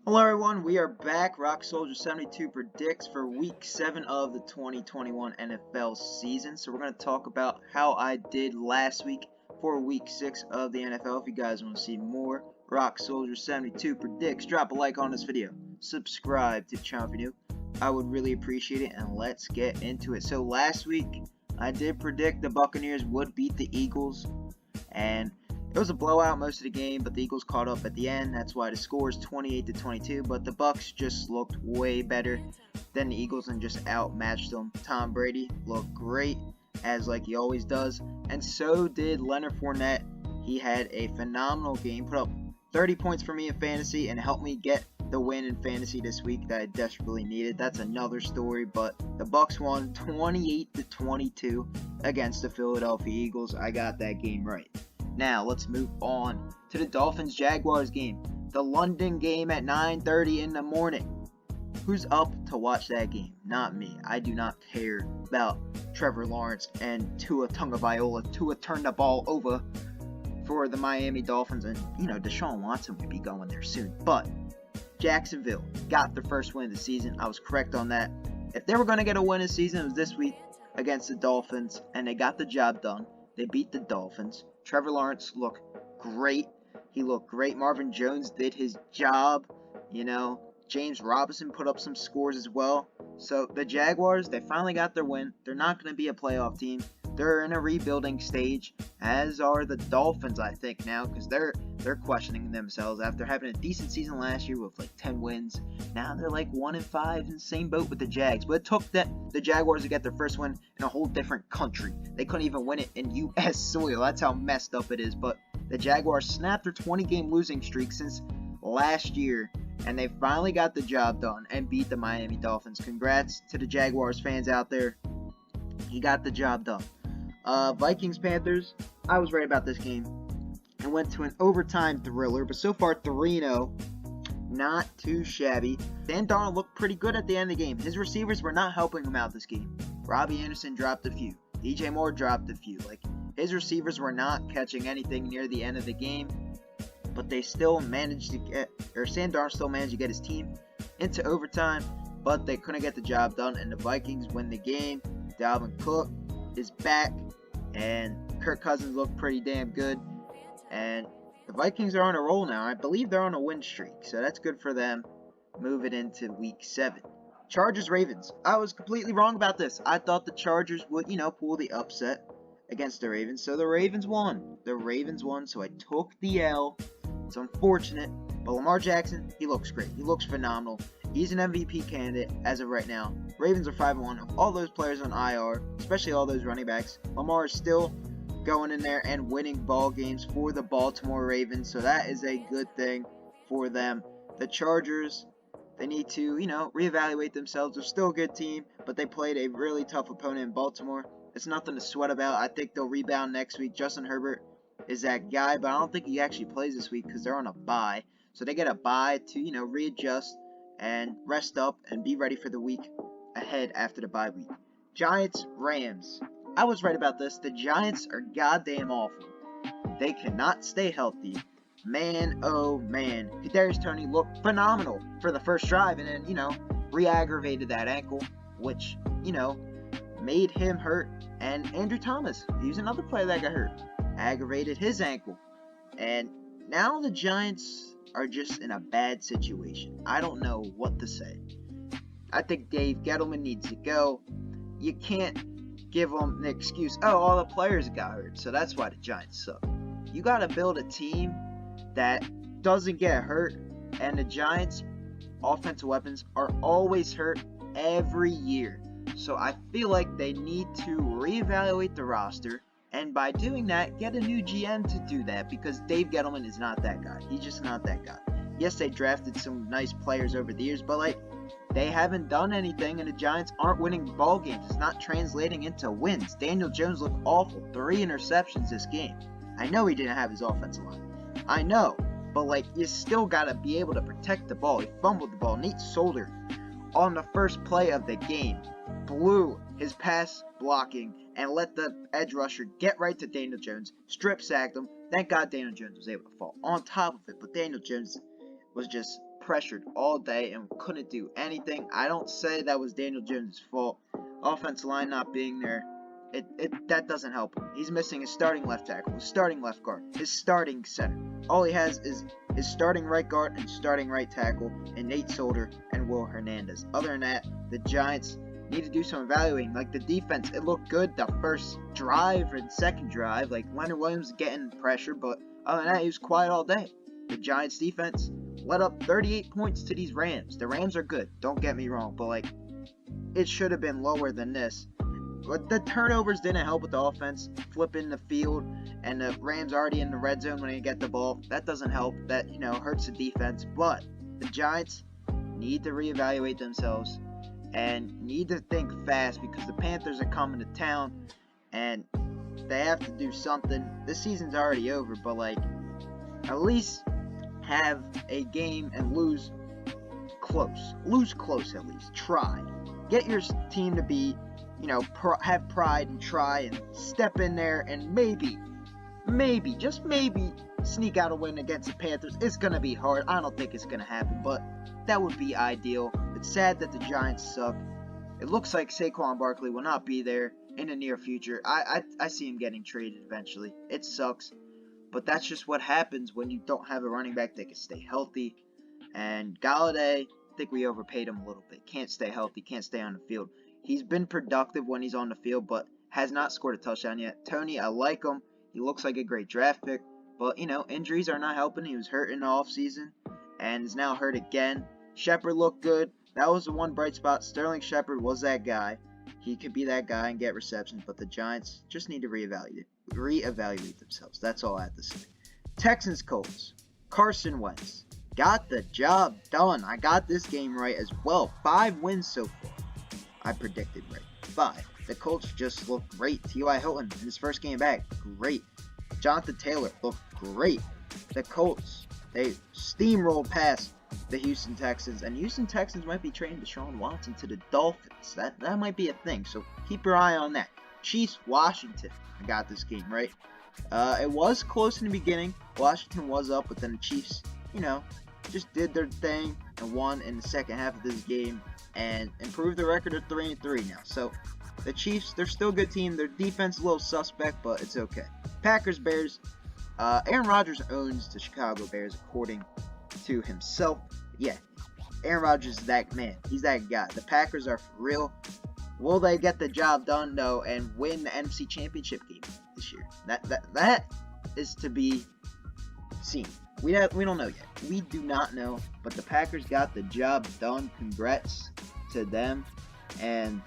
Hello everyone, we are back. RockSoldier72 predicts for Week 7 of the 2021 NFL season. So we're going to talk about how I did last week for Week 6 of the NFL. If you guys want to see more RockSoldier72 predicts, drop a like on this video. Subscribe to the channel if you're new. I would really appreciate it, and let's get into it. So last week, I did predict the Buccaneers would beat the Eagles, and it was a blowout most of the game, but the Eagles caught up at the end. That's why the score is 28-22. But the Bucs just looked way better than the Eagles and just outmatched them. Tom Brady looked great, as like he always does, and so did Leonard Fournette. He had a phenomenal game, put up 30 points for me in fantasy, and helped me get the win in fantasy this week that I desperately needed. That's another story, but the Bucs won 28-22 against the Philadelphia Eagles. I got that game right. Now, let's move on to the Dolphins-Jaguars game. The London game at 9:30 in the morning. Who's up to watch that game? Not me. I do not care about Trevor Lawrence and Tua Tagovailoa. Tua turned the ball over for the Miami Dolphins, and, Deshaun Watson would be going there soon. But Jacksonville got their first win of the season. I was correct on that. If they were going to get a win this season, it was this week against the Dolphins, and they got the job done. They beat the Dolphins. Trevor Lawrence looked great. He looked great. Marvin Jones did his job. James Robinson put up some scores as well. So the Jaguars, they finally got their win. They're not going to be a playoff team. They're in a rebuilding stage, as are the Dolphins, I think, now, because they're questioning themselves after having a decent season last year with like 10 wins. Now they're like 1-5 in the same boat with the Jags. But it took the Jaguars to get their first win in a whole different country. They couldn't even win it in U.S. soil. That's how messed up it is. But the Jaguars snapped their 20-game losing streak since last year, and they finally got the job done and beat the Miami Dolphins. Congrats to the Jaguars fans out there. He got the job done. Vikings-Panthers, I was right about this game. It went to an overtime thriller, but so far 3-0. Not too shabby. Dan Darnold looked pretty good at the end of the game. His receivers were not helping him out this game. Robbie Anderson dropped a few. DJ Moore dropped a few. His receivers were not catching anything near the end of the game, but they still managed to Sam Darnold still managed to get his team into overtime, but they couldn't get the job done, and the Vikings win the game. Dalvin Cook is back, and Kirk Cousins looked pretty damn good, and the Vikings are on a roll now. I believe they're on a win streak, so that's good for them. Move it into Week 7. Chargers-Ravens. I was completely wrong about this. I thought the Chargers would, pull the upset against the Ravens, so the Ravens won. So I took the L. It's unfortunate, but Lamar Jackson, he looks great. He looks phenomenal. He's an MVP candidate as of right now. Ravens are 5-1. Of all those players on IR, especially all those running backs, Lamar is still going in there and winning ball games for the Baltimore Ravens, so that is a good thing for them. The Chargers, they need to, reevaluate themselves. They're still a good team, but they played a really tough opponent in Baltimore. It's nothing to sweat about. I think they'll rebound next week. Justin Herbert is that guy, but I don't think he actually plays this week because they're on a bye. So they get a bye to, readjust and rest up and be ready for the week ahead after the bye week. Giants-Rams. I was right about this. The Giants are goddamn awful. They cannot stay healthy. Man, oh man. Kadarius Toney looked phenomenal for the first drive and then, re-aggravated that ankle, which, made him hurt. And Andrew Thomas, he was another player that got hurt, aggravated his ankle. And now the Giants are just in a bad situation. I don't know what to say. I think Dave Gettleman needs to go. You can't give them the excuse, all the players got hurt, so that's why the Giants suck. You got to build a team that doesn't get hurt, and the Giants' offensive weapons are always hurt every year. So I feel like they need to reevaluate the roster, and by doing that, get a new GM to do that, because Dave Gettleman is not that guy. He's just not that guy. Yes, they drafted some nice players over the years, but they haven't done anything, and the Giants aren't winning ball games. It's not translating into wins. Daniel Jones looked awful. 3 interceptions this game. I know he didn't have his offensive line. I know, but you still gotta be able to protect the ball. He fumbled the ball. Nate Solder, on the first play of the game, blew his pass blocking and let the edge rusher get right to Daniel Jones, strip sacked him. Thank God Daniel Jones was able to fall on top of it, but Daniel Jones was just pressured all day and couldn't do anything. I don't say that was Daniel Jones' fault. Offensive line not being there, that doesn't help him. He's missing his starting left tackle, his starting left guard, his starting center. All he has is his starting right guard and starting right tackle, and Nate Solder and Will Hernandez. Other than that, the Giants need to do some evaluating. Like the defense, it looked good the first drive and second drive. Like Leonard Williams getting pressure, but other than that, he was quiet all day. The Giants defense let up 38 points to these Rams. The Rams are good, don't get me wrong, but like it should have been lower than this. But the turnovers didn't help with the offense, flipping the field, and the Rams already in the red zone when they get the ball. That doesn't help. That, hurts the defense. But the Giants need to reevaluate themselves and need to think fast because the Panthers are coming to town and they have to do something. This season's already over, but like at least have a game and lose close. Lose close at least. Try. Get your team to be, have pride and try and step in there and maybe, just maybe, sneak out a win against the Panthers. It's going to be hard. I don't think it's going to happen, but that would be ideal. It's sad that the Giants suck. It looks like Saquon Barkley will not be there in the near future. I see him getting traded eventually. It sucks, but that's just what happens when you don't have a running back that can stay healthy. And Galladay, I think we overpaid him a little bit. Can't stay healthy, can't stay on the field. He's been productive when he's on the field, but has not scored a touchdown yet. Tony, I like him. He looks like a great draft pick, but, injuries are not helping. He was hurt in the offseason and is now hurt again. Shepard looked good. That was the one bright spot. Sterling Shepard was that guy. He could be that guy and get receptions, but the Giants just need to reevaluate themselves. That's all I have to say. Texans Colts. Carson Wentz got the job done. I got this game right as well. 5 wins so far. I predicted right. 5. The Colts just looked great. T.Y. Hilton in his first game back, great. Jonathan Taylor looked great. The Colts, they steamrolled past the Houston Texans, and Houston Texans might be trading Deshaun Watson to the Dolphins. That might be a thing, so keep your eye on that. Chiefs, Washington. I got this game right. It was close in the beginning. Washington was up, but then the Chiefs, just did their thing and won in the second half of this game and improved the record to 3-3 now. So the Chiefs, they're still a good team. Their defense a little suspect, but it's okay. Packers, Bears. Aaron Rodgers owns the Chicago Bears according to himself. Yeah, Aaron Rodgers is that man. He's that guy. The Packers are for real. Will they get the job done though and win the NFC Championship game this year? That is to be seen. We don't know yet. We do not know, but the Packers got the job done. Congrats to them, and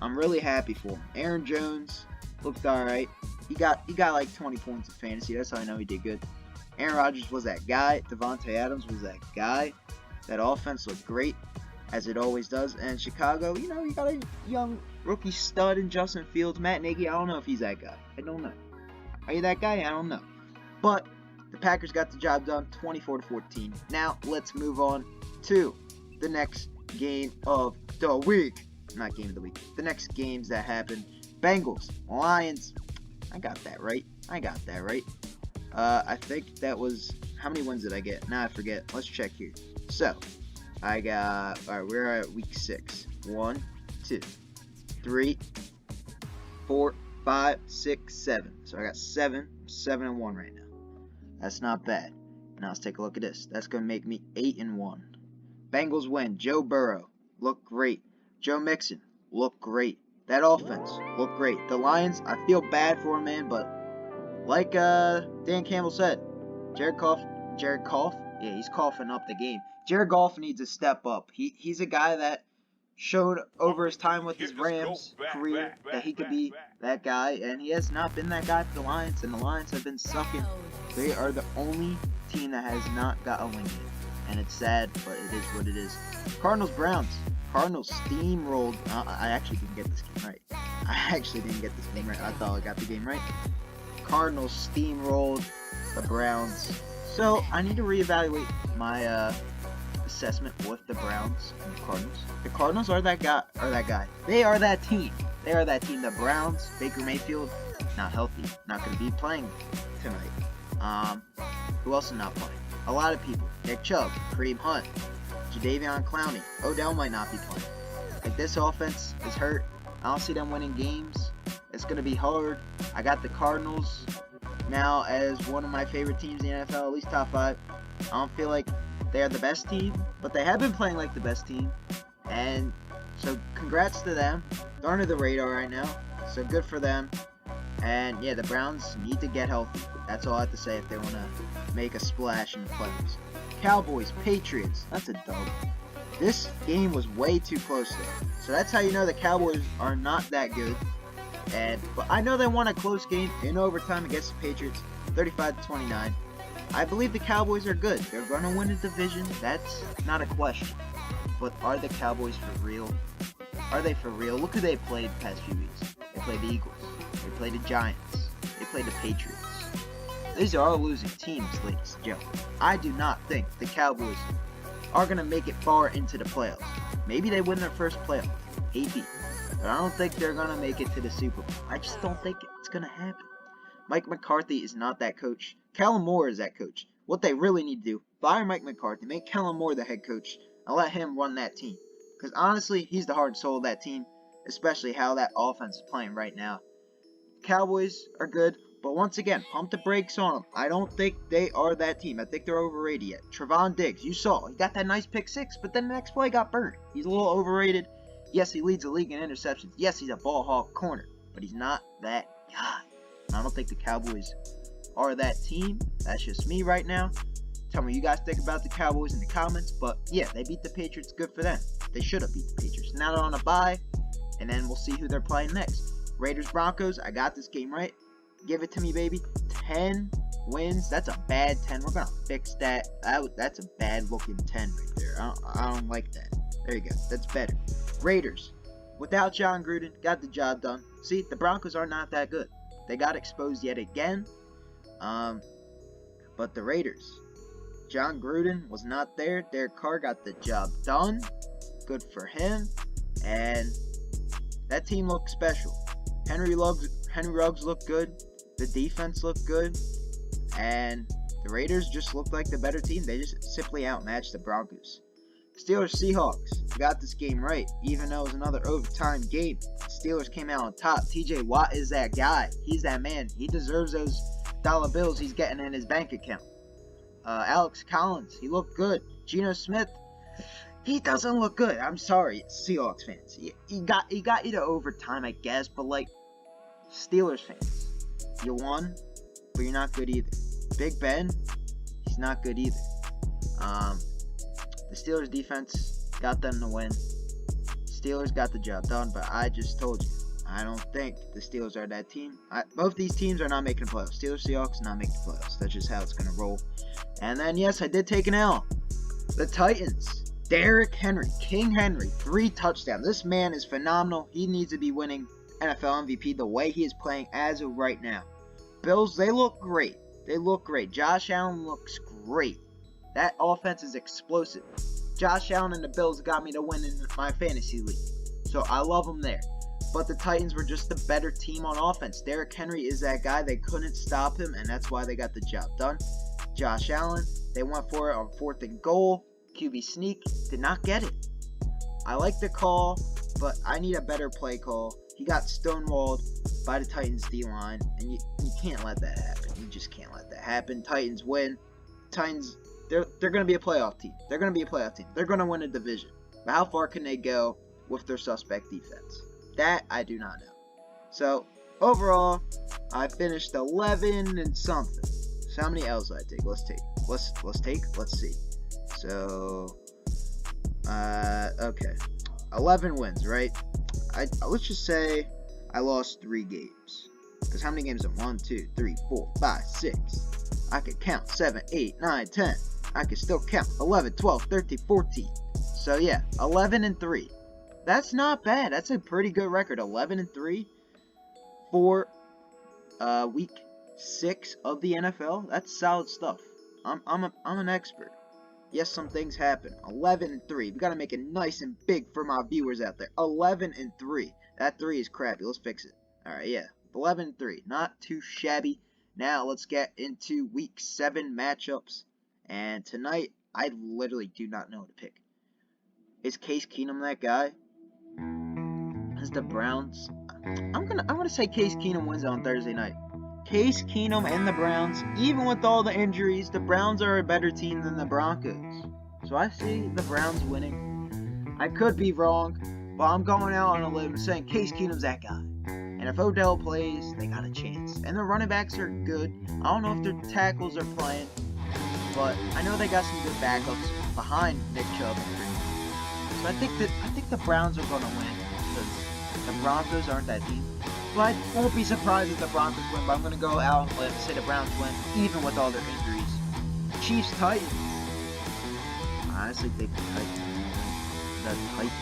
I'm really happy for him. Aaron Jones looked all right. He got like 20 points in fantasy. That's how I know he did good. Aaron Rodgers was that guy. Devontae Adams was that guy. That offense looked great, as it always does. And Chicago, you got a young rookie stud in Justin Fields. Matt Nagy, I don't know if he's that guy. I don't know. Are you that guy? I don't know. But the Packers got the job done, 24-14. Now, let's move on to the next game of the week. Not game of the week. The next games that happened. Bengals, Lions. I got that right. I think that was... How many wins did I get? Now I forget. Let's check here. So, I got... Alright, we're at week 6. 1, 2, 3, 4, 5, 6, 7. So I got 7-1 right now. That's not bad. Now let's take a look at this. That's going to make me 8-1. Bengals win. Joe Burrow looked great. Joe Mixon looked great. That offense looked great. The Lions, I feel bad for him, man, but like Dan Campbell said, Jared Goff, yeah, he's coughing up the game. Jared Goff needs to step up. He's a guy that showed over his time with his Rams career that he could be that guy, and he has not been that guy for the Lions, and the Lions have been sucking. They are the only team that has not got a win yet, and it's sad, but it is what it is. Cardinals, Browns. Cardinals steamrolled. I actually didn't get this game right. I thought I got the game right. Cardinals steamrolled the Browns. So I need to reevaluate my assessment with the Browns and the Cardinals. The Cardinals are that guy. They are that team. The Browns, Baker Mayfield, not healthy, not going to be playing tonight. Who else is not playing? A lot of people. Nick Chubb, Kareem Hunt, Jadeveon Clowney. Odell might not be playing. Like, this offense is hurt. I don't see them winning games. It's going to be hard. I got the Cardinals now as one of my favorite teams in the NFL, at least top 5. I don't feel like they are the best team, but they have been playing like the best team. And so congrats to them. They're under the radar right now, so good for them. And yeah, the Browns need to get healthy. That's all I have to say if they want to make a splash in the playoffs. Cowboys, Patriots. That's a dub. This game was way too close there. So that's how you know the Cowboys are not that good. But I know they won a close game in overtime against the Patriots, 35-29. I believe the Cowboys are good. They're going to win a division. That's not a question. But are the Cowboys for real? Are they for real? Look who they played the past few weeks. They played the Eagles. They played the Giants. They played the Patriots. These are all losing teams, ladies and gentlemen. I do not think the Cowboys are going to make it far into the playoffs. Maybe they win their first playoff. Maybe. But I don't think they're going to make it to the Super Bowl. I just don't think it's going to happen. Mike McCarthy is not that coach. Kellen Moore is that coach. What they really need to do, fire Mike McCarthy, make Kellen Moore the head coach, and let him run that team. Because honestly, he's the heart and soul of that team, especially how that offense is playing right now. Cowboys are good, but once again, pump the brakes on them. I don't think they are that team. I think they're overrated yet. Trevon Diggs, you saw, he got that nice pick 6, but then the next play got burnt. He's a little overrated. Yes, he leads the league in interceptions. Yes, he's a ball hawk corner, but he's not that guy. I don't think the Cowboys are that team. That's just me right now. Tell me what you guys think about the Cowboys in the comments. But yeah, they beat the Patriots. Good for them. They should have beat the Patriots. Now they're on a bye, and then we'll see who they're playing next. Raiders Broncos. I got this game right. Give it to me, baby. 10 wins. That's a bad 10. We're gonna fix that. That's a bad looking 10 right there. I don't like that. There you go. That's better. Raiders. Without John Gruden, got the job done. See, the Broncos are not that good. They got exposed yet again. But the Raiders, John Gruden was not there. Derek Carr got the job done. Good for him. And that team looked special. Henry Ruggs looked good. The defense looked good. And the Raiders just looked like the better team. They just simply outmatched the Broncos. Steelers Seahawks. Got this game right, even though it was another overtime game. Steelers came out on top. TJ Watt is that guy. He's that man. He deserves those dollar bills he's getting in his bank account. Alex Collins, he looked good. Geno Smith, he doesn't look good. I'm sorry, Seahawks fans. He got you to overtime, I guess, but like, Steelers fans, you won, but you're not good either. Big Ben, he's not good either. The Steelers defense got them to win. Steelers got the job done, but I just told you, I don't think the Steelers are that team. Both these teams are not making the playoffs. Steelers, Seahawks, not making the playoffs. That's just how it's going to roll. And then, yes, I did take an L. The Titans. Derrick Henry. King Henry. 3 touchdowns. This man is phenomenal. He needs to be winning NFL MVP the way he is playing as of right now. Bills, they look great. They look great. Josh Allen looks great. That offense is explosive. Josh Allen and the Bills got me to win in my fantasy league. So I love them there. But the Titans were just the better team on offense. Derrick Henry is that guy. They couldn't stop him, and that's why they got the job done. Josh Allen, they went for it on 4th and goal. QB sneak, did not get it. I like the call, but I need a better play call. He got stonewalled by the Titans D-line, and you can't let that happen. You just can't let that happen. Titans win. Titans, they're going to be a playoff team. They're going to be a playoff team. They're going to win a division. But how far can they go with their suspect defense? That I do not know. So, overall, I finished 11 and something. So how many L's did I take? Let's see. So, okay. 11 wins, right? Let's just say I lost 3 games. Because how many games are 1, 2, 3, 4, 5, 6? I could count 7, 8, 9, 10. I could still count 11, 12, 13, 14. So yeah, 11 and 3. That's not bad. That's a pretty good record. 11 and 3 for week 6 of the NFL. That's solid stuff. I'm an expert. Yes, some things happen. 11 and 3. We gotta make it nice and big for my viewers out there. 11 and 3. That 3 is crappy. Let's fix it. All right, yeah. 11 and 3. Not too shabby. Now let's get into week 7 matchups. And tonight, I literally do not know what to pick. Is Case Keenum that guy? As the Browns, I'm gonna say Case Keenum wins on Thursday night. Case Keenum and the Browns, even with all the injuries, the Browns are a better team than the Broncos. So I see the Browns winning. I could be wrong, but I'm going out on a limb saying Case Keenum's that guy. And if Odell plays, they got a chance. And their running backs are good. I don't know if their tackles are playing, but I know they got some good backups behind Nick Chubb. So I think the Browns are gonna win because the Broncos aren't that team. But I won't be surprised if the Broncos win, but I'm gonna go out and say the Browns win, even with all their injuries. Chiefs Titans. I honestly think the Titans.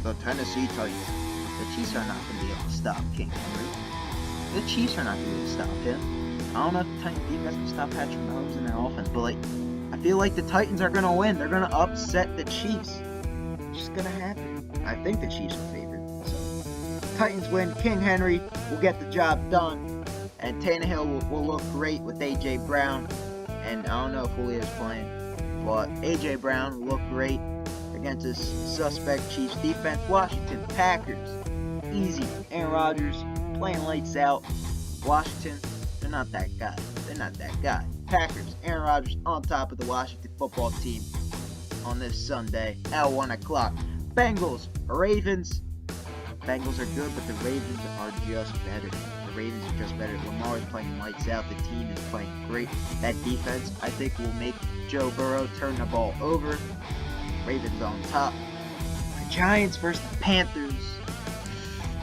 The Tennessee Titans. The Chiefs are not going to be able to stop King Henry. The Chiefs are not going to be able to stop him. I don't know if the Titans defense can stop Patrick Mahomes in their offense, but I feel like the Titans are going to win. They're going to upset the Chiefs. It's just going to happen. I think the Chiefs are favored. So Titans win. King Henry will get the job done, and Tannehill will look great with A.J. Brown. And I don't know if Julio's playing, but A.J. Brown will look great against this suspect Chiefs defense. Washington Packers. Easy. Aaron Rodgers playing lights out. Washington, they're not that guy. They're not that guy. Packers, Aaron Rodgers on top of the Washington football team on this Sunday at 1 o'clock. Bengals, Ravens. Bengals are good, but the Ravens are just better. The Ravens are just better. Lamar is playing lights out. The team is playing great. That defense, I think, will make Joe Burrow turn the ball over. Ravens on top. The Giants versus the Panthers.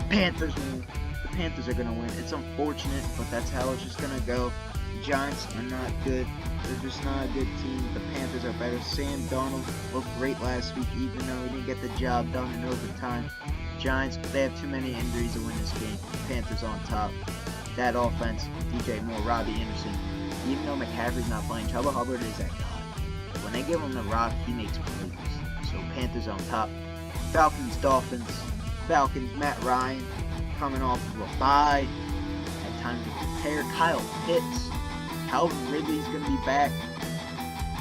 Panthers win. The Panthers are going to win. It's unfortunate, but that's how it's just going to go. The Giants are not good. They're just not a good team. The Panthers are better. Sam Darnold looked great last week, even though he didn't get the job done in overtime. Giants, they have too many injuries to win this game. Panthers on top. That offense, DJ Moore, Robbie Anderson. Even though McCaffrey's not playing, Chuba Hubbard is that guy. When they give him the rock, he makes plays. So Panthers on top. Falcons, Dolphins. Falcons, Matt Ryan coming off of a bye. Had time to prepare. Kyle Pitts. Calvin Ridley's going to be back.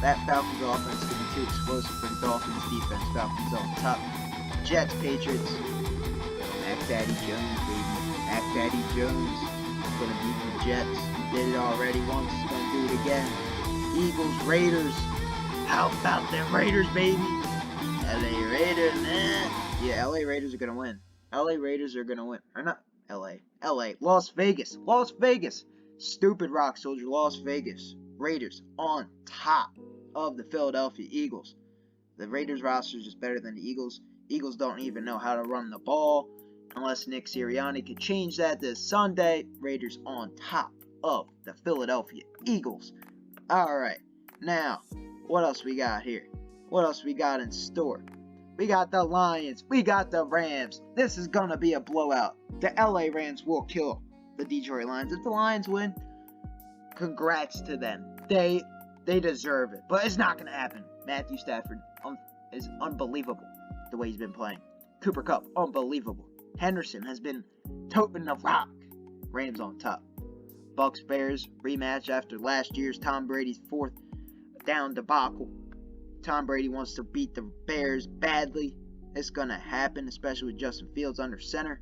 That Falcons offense is going to be too explosive for the Dolphins defense. Falcons on top. Jets, Patriots. Mac Daddy Jones, baby. Mac Daddy Jones is going to beat the Jets. He did it already once. He's going to do it again. Eagles, Raiders. How about them Raiders, baby? LA Raiders, man. Yeah, LA Raiders are going to win. LA Raiders are going to win. Or not LA. LA. Las Vegas. Las Vegas. Stupid rock soldier. Las Vegas. Raiders on top of the Philadelphia Eagles. The Raiders roster is just better than the Eagles. Eagles don't even know how to run the ball. Unless Nick Sirianni could change that this Sunday. Raiders on top of the Philadelphia Eagles. Alright. Now, what else we got here? What else we got in store? We got the Lions. We got the Rams. This is going to be a blowout. The LA Rams will kill the Detroit Lions. If the Lions win, congrats to them. They deserve it. But it's not going to happen. Matthew Stafford is unbelievable the way he's been playing. Cooper Kupp, unbelievable. Henderson has been toting the rock. Rams on top. Bucks Bears rematch after last year's Tom Brady's fourth down debacle. Tom Brady wants to beat the Bears badly. It's going to happen, especially with Justin Fields under center.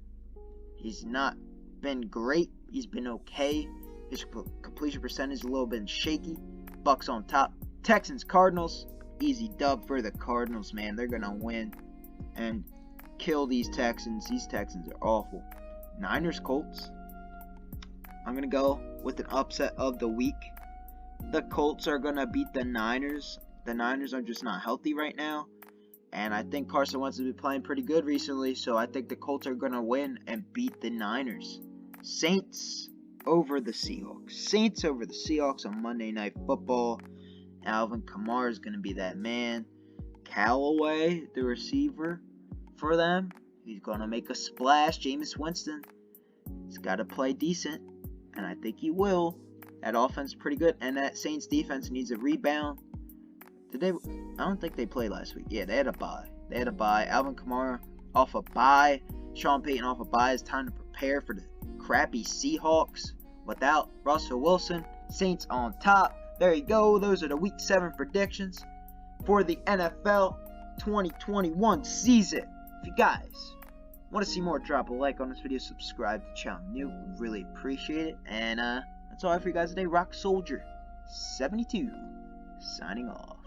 He's not been great. He's been okay. His completion percentage is a little bit shaky. Bucks on top. Texans, Cardinals. Easy dub for the Cardinals, man. They're going to win and kill these Texans. These Texans are awful. Niners, Colts. I'm going to go with an upset of the week. The Colts are going to beat the Niners. The Niners are just not healthy right now. And I think Carson Wentz has been playing pretty good recently. So I think the Colts are going to win and beat the Niners. Saints over the Seahawks. Saints over the Seahawks on Monday Night Football. Alvin Kamara is going to be that man. Callaway, the receiver for them. He's going to make a splash. Jameis Winston. He's got to play decent. And I think he will. That offense is pretty good. And that Saints defense needs a rebound. I don't think they played last week. Yeah, they had a bye. Alvin Kamara off a bye. Sean Payton off a bye. It's time to prepare for the crappy Seahawks without Russell Wilson. Saints on top. There you go. Those are the Week 7 predictions for the NFL. 2021 season. If you guys want to see more, drop a like on this video, subscribe to the channel new, would really appreciate it. And that's all I have for you guys today. RockSoldier72 signing off.